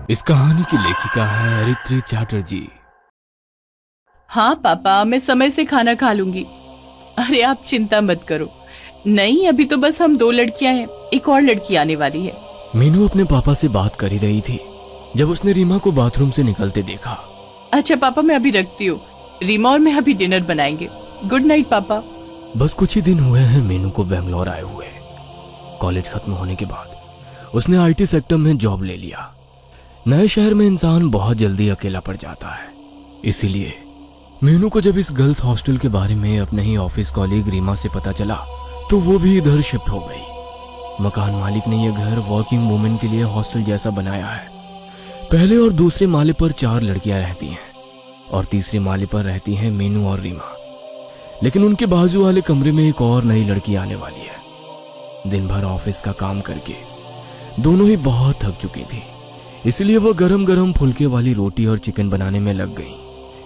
इस कहानी की लेखिका है अरित्री चैटर्जी। हाँ पापा, मैं समय से खाना खा लूंगी। अरे आप चिंता मत करो। नहीं, अभी तो बस हम 2 लड़कियां हैं, एक और लड़की आने वाली है। मीनू अपने पापा से बात कर ही रही थी जब उसने रीमा को बाथरूम से निकलते देखा। अच्छा पापा, मैं अभी रखती हूँ। रीमा और मैं अभी डिनर बनाएंगे। गुड नाइट पापा। बस कुछ ही दिन हुए हैं मीनू को बेंगलोर आए हुए। कॉलेज खत्म होने के बाद उसने आईटी सेक्टर में जॉब ले लिया। नए शहर में इंसान बहुत जल्दी अकेला पड़ जाता है, इसीलिए मीनू को जब इस गर्ल्स हॉस्टल के बारे में अपने ही ऑफिस कॉलीग रीमा से पता चला तो वो भी इधर शिफ्ट हो गई। मकान मालिक ने यह घर वर्किंग वुमेन के लिए हॉस्टल जैसा बनाया है। पहले और दूसरे माले पर 4 लड़कियां रहती हैं और तीसरे माले पर रहती हैं मीनू और रीमा। लेकिन उनके बाजू वाले कमरे में एक और नई लड़की आने वाली है। दिन भर ऑफिस का काम करके दोनों ही बहुत थक चुकी थी, इसलिए वो गरम गरम फुलके वाली रोटी और चिकन बनाने में लग गई।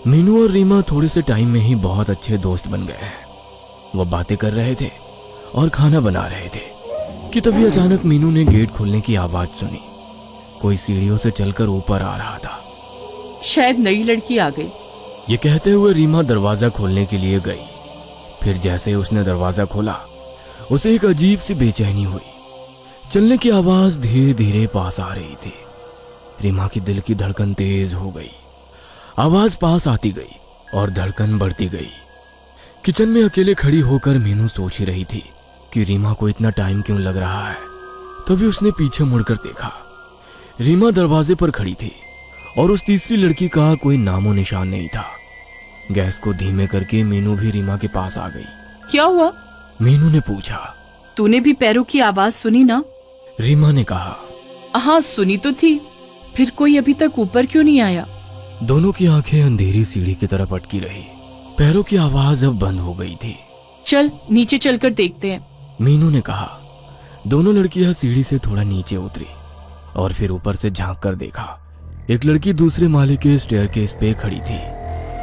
मीनू और रीमा थोड़े से टाइम में ही बहुत अच्छे दोस्त बन गए हैं। वो बातें कर रहे थे और खाना बना रहे थे कि तभी अचानक मीनू ने गेट खोलने की आवाज सुनी। कोई सीढ़ियों से चलकर ऊपर आ रहा था। शायद नई लड़की आ गई। ये कहते हुए रीमा दरवाजा खोलने के लिए गई। फिर जैसे उसने दरवाजा खोला उसे एक अजीब सी बेचैनी हुई। चलने की आवाज धीरे धीरे पास आ रही थी। रीमा की दिल की धड़कन तेज हो गई। आवाज पास आती गई और धड़कन बढ़ती गई। किचन में अकेले खड़ी होकर मीनू सोच ही रही थी कि रीमा को इतना टाइम क्यों लग रहा है। तभी उसने पीछे मुड़कर देखा। रीमा दरवाजे पर खड़ी थी और उस तीसरी लड़की का कोई नामो निशान नहीं था। गैस को धीमे करके मीनू भी रीमा के पास आ गई। क्या हुआ? मीनू ने पूछा। तूने भी पैरों की आवाज सुनी ना? रीमा ने कहा। हाँ सुनी तो थी, फिर कोई अभी तक ऊपर क्यों नहीं आया? दोनों की आंखें अंधेरी सीढ़ी की तरफ अटकी रही। पैरों की आवाज अब बंद हो गई थी। चल नीचे चलकर देखते हैं, मीनू ने कहा। दोनों लड़कियां सीढ़ी से थोड़ा नीचे उतरी और फिर ऊपर से झांक कर देखा। एक लड़की दूसरे माले के स्टेयरकेस पे खड़ी थी।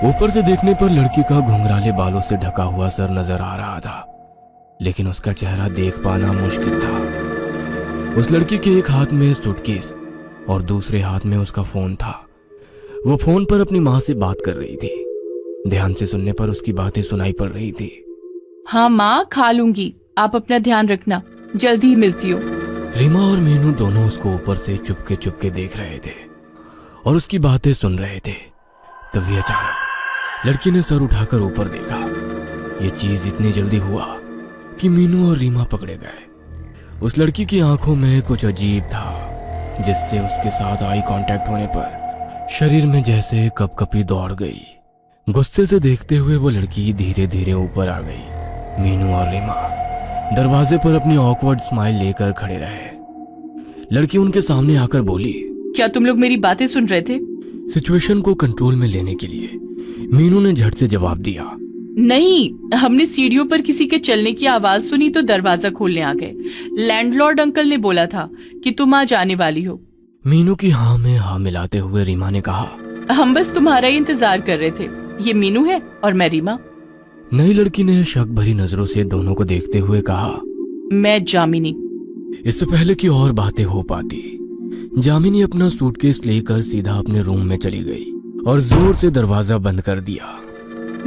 ऊपर से देखने पर लड़की का घुंघराले बालों से ढका हुआ सर नजर आ रहा था, लेकिन उसका चेहरा देख पाना मुश्किल था। उस लड़की के एक हाथ में सूटकेस और दूसरे हाथ में उसका फोन था। वो फोन पर अपनी माँ से बात कर रही थी। ध्यान से सुनने पर उसकी बातें सुनाई पड़ रही थी। हाँ माँ, खा लूंगी, आप अपना ध्यान रखना, जल्दी ही मिलती हो। रीमा और मीनू दोनों उसको ऊपर से चुपके चुपके देख रहे थे और उसकी बातें सुन रहे थे। तभी अचानक लड़की ने सर उठाकर ऊपर देखा। ये चीज इतनी जल्दी हुआ कि मीनू और रीमा पकड़े गए। उस लड़की की आंखों में कुछ अजीब था, जिससे उसके साथ आई कांटेक्ट होने पर शरीर में जैसे कपकपी दौड़ गई। गुस्से से देखते हुए वो लड़की धीरे धीरे ऊपर आ गई। मीनू और रीमा दरवाजे पर अपनी ऑकवर्ड स्माइल लेकर खड़े रहे। लड़की उनके सामने आकर बोली। क्या तुम लोग मेरी बातें सुन रहे थे? सिचुएशन को कंट्रोल में लेने के लिए मीनू ने झट से जवाब दिया। नहीं, हमने सीढ़ियों पर किसी के चलने की आवाज सुनी तो दरवाजा खोलने आ गए। लैंडलॉर्ड अंकल ने बोला था कि तुम आज आने वाली हो। मीनू की हाँ में हाँ मिलाते हुए रीमा ने कहा। हम बस तुम्हारा ही इंतजार कर रहे थे। ये मीनू है और मैं रीमा। नई लड़की ने शक भरी नजरों से दोनों को देखते हुए कहा। मैं जामिनी। इससे पहले कि और बातें हो पाती, जामिनी अपना सूटकेस लेकर सीधा अपने रूम में चली गई और जोर से दरवाजा बंद कर दिया।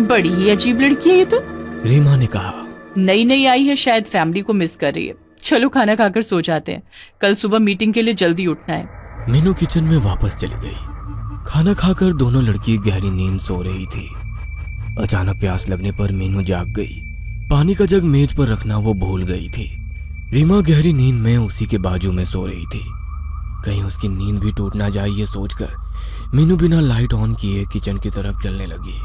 बड़ी ही अजीब लड़की है ये तो, रीमा ने कहा। नई नई आई है, शायद फैमिली को मिस कर रही है। चलो खाना खाकर सो जाते हैं, कल सुबह मीटिंग के लिए जल्दी उठना है। मीनू किचन में वापस चली गई। खाना खाकर दोनों लड़की गहरी नींद सो रही थी। अचानक प्यास लगने पर मीनू जाग गई। पानी का जग मेज पर रखना वो भूल गई थी। रीमा गहरी नींद में उसी के बाजू में सो रही थी। कहीं उसकी नींद भी टूट ना जाए ये सोचकर मीनू बिना लाइट ऑन किए किचन की तरफ चलने लगी।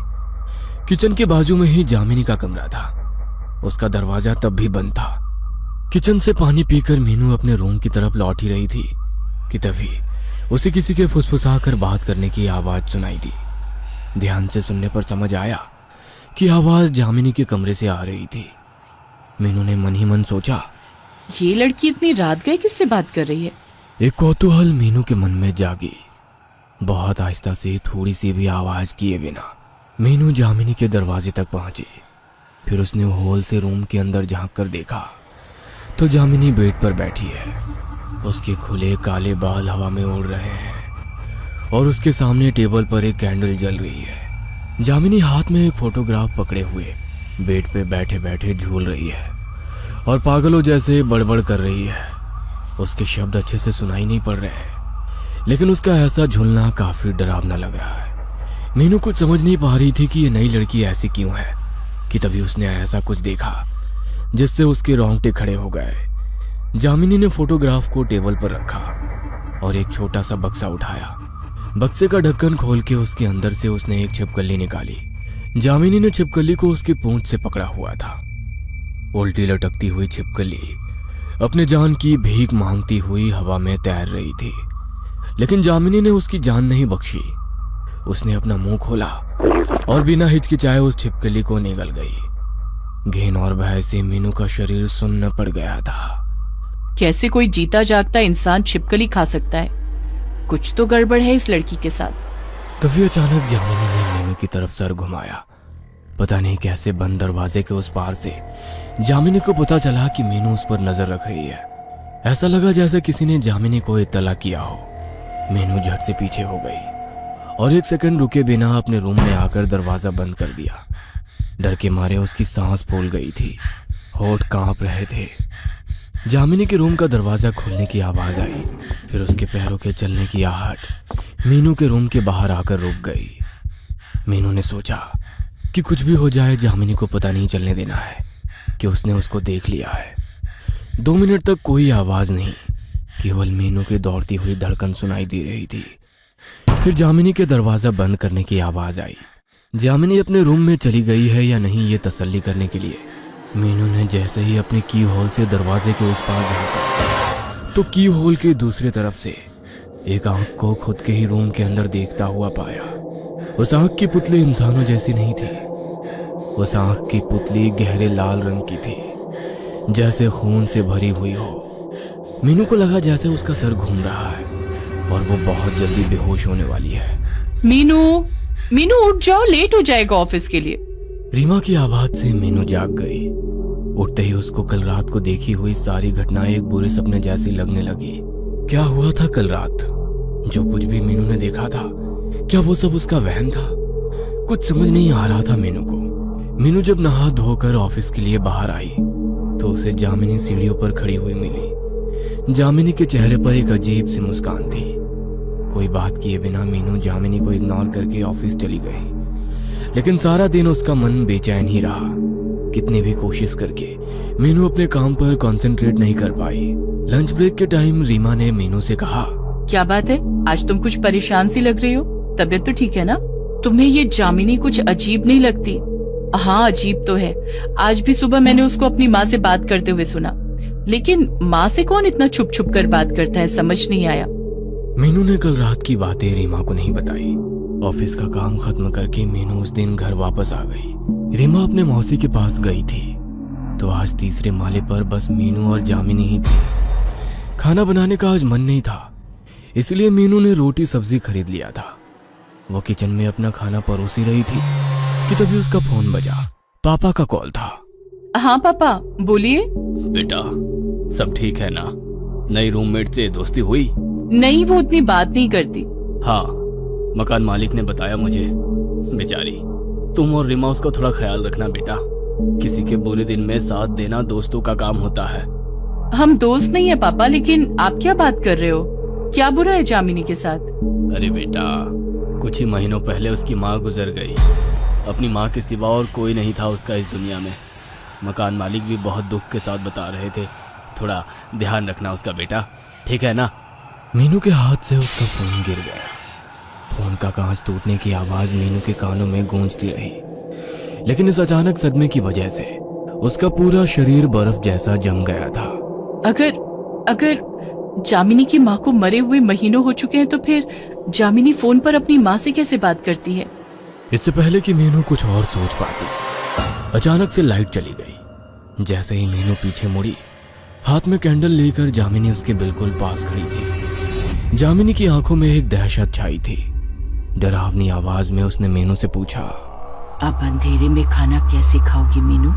किचन के बाजू में ही जामिनी का कमरा था। उसका दरवाजा तब भी बंद था। किचन से पानी पीकर मीनू अपने रूम की तरफ लौट ही रही थी कि तभी उसे किसी के फुसफुसाकर बात करने की आवाज सुनाई दी। ध्यान से सुनने पर समझ आया कि आवाज जामिनी के कमरे से आ रही थी। मीनू ने मन ही मन सोचा, ये लड़की इतनी रात गए किससे बात कर रही है? एक कौतूहल मीनू के मन में जागी। बहुत आहिस्ता से थोड़ी सी भी आवाज किए बिना मीनू जामिनी के दरवाजे तक पहुंची। फिर उसने होल से रूम के अंदर झांक कर देखा तो जामिनी बेड पर बैठी है। उसके खुले काले बाल हवा में उड़ रहे हैं। और उसके सामने टेबल पर एक कैंडल जल रही है। जामिनी हाथ में एक फोटोग्राफ पकड़े हुए बेड पे बैठे बैठे झूल रही है और पागलों जैसे बड़बड़ कर रही है। उसके शब्द अच्छे से सुनाई नहीं पड़ रहे हैं, लेकिन उसका ऐसा झूलना काफी डरावना लग रहा है। मीनू कुछ समझ नहीं पा रही थी कि ये नई लड़की ऐसी क्यों है कि तभी उसने ऐसा कुछ देखा जिससे उसके रोंगटे खड़े हो गए। जामिनी ने फोटोग्राफ को टेबल पर रखा और एक छोटा सा बक्सा उठाया। बक्से का ढक्कन खोल के उसके अंदर से उसने एक छिपकली निकाली। जामिनी ने छिपकली को उसकी पूंछ से पकड़ा हुआ था। उल्टी लटकती हुई छिपकली अपने जान की भीख मांगती हुई हवा में तैर रही थी, लेकिन जामिनी ने उसकी जान नहीं बख्शी। उसने अपना मुंह खोला और बिना हिचकिचाए उस छिपकली को निगल गई। घिन और भय से मीनू का शरीर सुन्न पड़ गया था। कैसे कोई जीता जागता इंसान छिपकली खा सकता है? कुछ तो गड़बड़ है इस लड़की के साथ। तभी अचानक जामिनी ने मीनू की तरफ सर घुमाया। पता नहीं कैसे बंद दरवाजे के उस पार से जामिनी को पता चला कि मीनू उस पर नजर रख रही है। ऐसा लगा जैसे किसी ने जामिनी को इत्तला किया हो। मीनू झट से पीछे हो गई और एक सेकंड रुके बिना अपने रूम में आकर दरवाजा बंद कर दिया। डर के मारे उसकी सांस फूल गई थी, होठ कांप रहे थे। जामिनी के रूम का दरवाजा खोलने की आवाज आई, फिर उसके पैरों के चलने की आहट मीनू के रूम के बाहर आकर रुक गई। मीनू ने सोचा कि कुछ भी हो जाए जामिनी को पता नहीं चलने देना है कि उसने उसको देख लिया है। 2 मिनट तक कोई आवाज नहीं, केवल मीनू की दौड़ती हुई धड़कन सुनाई दे रही थी। फिर जामिनी के दरवाजा बंद करने की आवाज आई। जामिनी अपने रूम में चली गई है या नहीं ये तसल्ली करने के लिए मीनू ने जैसे ही अपने की होल से दरवाजे के उस पार झांका तो की होल के दूसरी तरफ से एक आंख को खुद के ही रूम के अंदर देखता हुआ पाया। उस आंख की पुतली इंसानों जैसी नहीं थी। उस आंख की पुतली गहरे लाल रंग की थी, जैसे खून से भरी हुई हो। मीनू को लगा जैसे उसका सर घूम रहा है और वो बहुत जल्दी बेहोश होने वाली है। मीनू, मीनू उठ जाओ, लेट हो जाएगा ऑफिस के लिए। रीमा की आवाज से मीनू जाग गई। उठते ही उसको कल रात को देखी हुई सारी घटनाएं एक बुरे सपने जैसी लगने लगी। क्या हुआ था कल रात? जो कुछ भी मीनू ने देखा था, क्या वो सब उसका वहम था? कुछ समझ नहीं आ रहा था मीनू को। मीनू जब नहा धोकर ऑफिस के लिए बाहर आई तो उसे जामिनी सीढ़ियों पर खड़ी हुई मिली। जामिनी के चेहरे पर एक अजीब सी मुस्कान थी। कोई बात किए बिना मीनू जामिनी को इग्नोर करके ऑफिस चली गई, लेकिन सारा दिन उसका मन बेचैन ही रहा। कितनी भी कोशिश करके मीनू अपने काम पर कंसंट्रेट नहीं कर पाई। लंच ब्रेक के टाइम रीमा ने मीनू से कहा, क्या बात है, आज तुम कुछ परेशान सी लग रही हो? तबीयत तो ठीक है ना? तुम्हें ये जामिनी कुछ अजीब नहीं लगती? हाँ, अजीब तो है। आज भी सुबह मैंने उसको अपनी माँ से बात करते हुए सुना, लेकिन माँ से कौन इतना छुप छुप कर बात करता है, समझ नहीं आया। मीनू ने कल रात की बातें रीमा को नहीं बताई। ऑफिस का काम खत्म करके मीनू उस दिन घर वापस आ गई। रीमा अपने मौसी के पास गई थी तो आज तीसरे माले पर बस मीनू और जामिनी ही थी। खाना बनाने का आज मन नहीं था, इसलिए मीनू ने रोटी सब्जी खरीद लिया था। वो किचन में अपना खाना परोसी रही थी कि तभी उसका फोन बजा। पापा का कॉल था। हाँ पापा, बोलिए। बेटा, सब ठीक है ना? नई रूममेट से दोस्ती हुई? नहीं, वो उतनी बात नहीं करती। हाँ, मकान मालिक ने बताया मुझे। बेचारी, तुम और रीमा उसका थोड़ा ख्याल रखना बेटा। किसी के बुरे दिन में साथ देना दोस्तों का काम होता है। हम दोस्त नहीं है पापा, लेकिन आप क्या बात कर रहे हो? क्या बुरा है जामिनी के साथ? अरे बेटा, कुछ ही महीनों पहले उसकी माँ गुजर गई। अपनी माँ के सिवा और कोई नहीं था उसका इस दुनिया में। मकान मालिक भी बहुत दुख के साथ बता रहे थे। थोड़ा ध्यान रखना उसका बेटा, ठीक है ना? मीनू के हाथ से उसका फोन गिर गया। फोन का कांच टूटने की आवाज मीनू के कानों में गूंजती रही, लेकिन इस अचानक सदमे की वजह से उसका पूरा शरीर बर्फ जैसा जम गया था। अगर जामिनी की माँ को मरे हुए महीनों हो चुके हैं तो फिर जामिनी फोन पर अपनी माँ से कैसे बात करती है? इससे पहले कि मीनू कुछ और सोच पाती, अचानक से लाइट चली गई। जैसे ही मीनू पीछे मुड़ी, हाथ में कैंडल लेकर जामिनी उसके बिल्कुल पास खड़ी थी। जामिनी की आंखों में एक दहशत छाई थी। डरावनी आवाज में उसने मीनू से पूछा, अब अंधेरे में खाना कैसे खाओगी मीनू?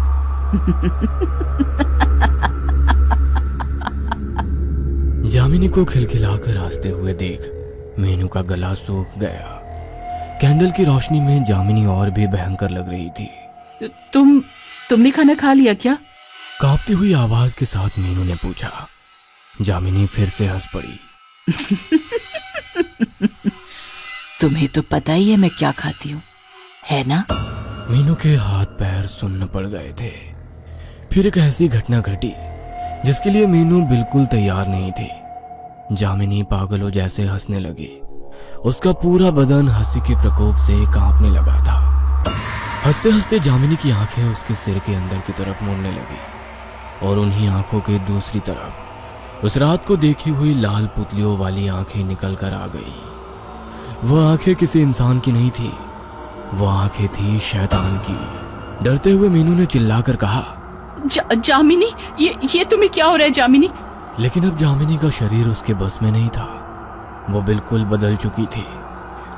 जामिनी को खिलखिलाकर हंसते हुए देख मीनू का गला सूख गया। कैंडल की रोशनी में जामिनी और भी भयंकर लग रही थी। तुमने खाना खा लिया क्या? कांपती हुई आवाज के साथ मीनू ने पूछा। जामिनी फिर से हंस पड़ी। तुम्हें तो पता ही है मैं क्या खाती हूँ, है ना? मीनू के हाथ पैर सुन्न पड़ गए थे। फिर एक ऐसी घटना घटी जिसके लिए मीनू बिल्कुल तैयार नहीं थी। जामिनी पागलों जैसे हंसने लगी। उसका पूरा बदन हंसी के प्रकोप से कांपने लगा था। हंसते हंसते जामिनी की आंखें उसके सिर के अंदर की तरफ मुड़ने लगी और उन्हीं आंखों के दूसरी तरफ उस रात को देखी हुई लाल पुतलियों वाली आंखें निकल कर आ गई। वो आंखें किसी इंसान की नहीं थी, वो आंखें थी शैतान की। डरते हुए मीनू ने चिल्लाकर कहा, जामिनी, ये तुम्हें क्या हो रहा है जामिनी? लेकिन अब जामिनी का शरीर उसके बस में नहीं था। वो बिल्कुल बदल चुकी थी।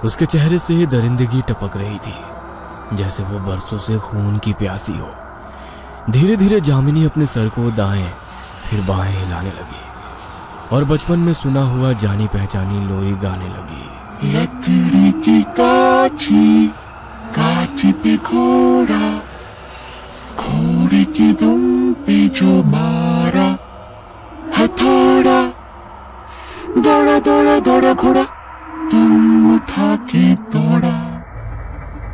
उसके चेहरे से दरिंदगी टपक रही थी, जैसे वो बरसों से खून की प्यासी हो। धीरे धीरे जामिनी अपने सर को दाएं फिर बाएं हिलाने लगी और बचपन में सुना हुआ जानी पहचानी लोरी गाने लगी। लकड़ी की काठी पे घोड़ा, घोड़े की दुम पे जो मारा, हथौड़ा, दौड़ा दौड़ा दौड़ा घोड़ा, तुम उठा के दौड़ा।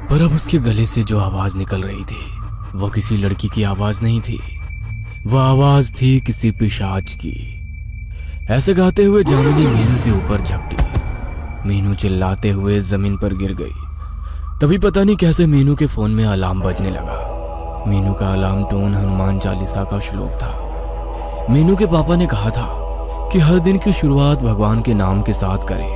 पर अब उसके गले से जो आवाज निकल रही थी वो किसी लड़की की आवाज नहीं थी, वो आवाज थी किसी पिशाच की। ऐसे गाते हुए जामिनी मीनू के ऊपर झपटी। मीनू चिल्लाते हुए जमीन पर गिर गई। तभी पता नहीं कैसे मीनू के फोन में अलार्म बजने लगा। मीनू का अलार्म टोन हनुमान चालीसा का श्लोक था। मीनू के पापा ने कहा था कि हर दिन की शुरुआत भगवान के नाम के साथ करें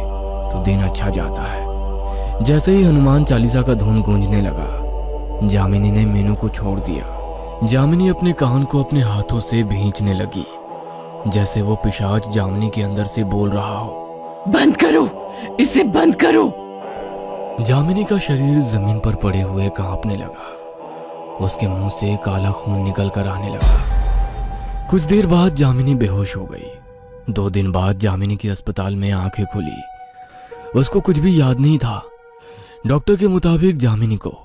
तो दिन अच्छा जाता है। जैसे ही हनुमान चालीसा का धुन गूंजने लगा, जामिनी ने मीनू को छोड़ दिया। जामिनी अपने कान को अपने हाथों से भींचने लगी, जैसे वो पिशाच जामिनी के अंदर से बोल रहा हो, बंद करो, इसे बंद करो। जामिनी का शरीर जमीन पर पड़े हुए कांपने लगा। उसके मुंह से काला खून निकल कर आने लगा। कुछ देर बाद जामिनी बेहोश हो गई। 2 दिन बाद जामिनी की अस्पताल में आंखें खुली। उसको कुछ भी याद नहीं था। डॉक्टर के मुताबिक जामिनी को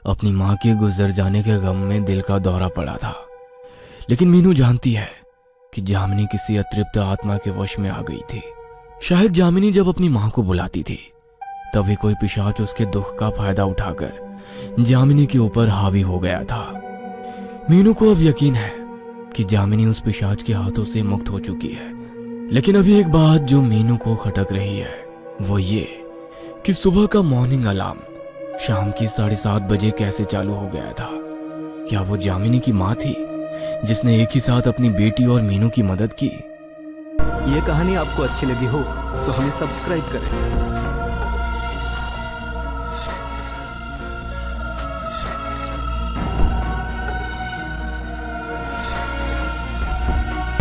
अपनी मां के गुजर जाने के गम में दिल का दौरा पड़ा था। लेकिन मीनू जानती है कि जामिनी किसी अतृप्त आत्मा के वश में आ गई थी। शायद जामिनी जब अपनी मां को बुलाती थी तभी कोई पिशाच उसके दुख का फायदा उठाकर जामिनी के ऊपर हावी हो गया था। मीनू को अब यकीन है कि जामिनी उस पिशाच के हाथों से मुक्त हो चुकी है। लेकिन अभी एक बात जो मीनू को खटक रही है वो ये कि सुबह का मॉर्निंग अलार्म शाम के 7:30 बजे कैसे चालू हो गया था। क्या वो जामिनी की मां थी जिसने एक ही साथ अपनी बेटी और मीनू की मदद की? ये कहानी आपको अच्छी लगी हो तो हमें सब्सक्राइब करें।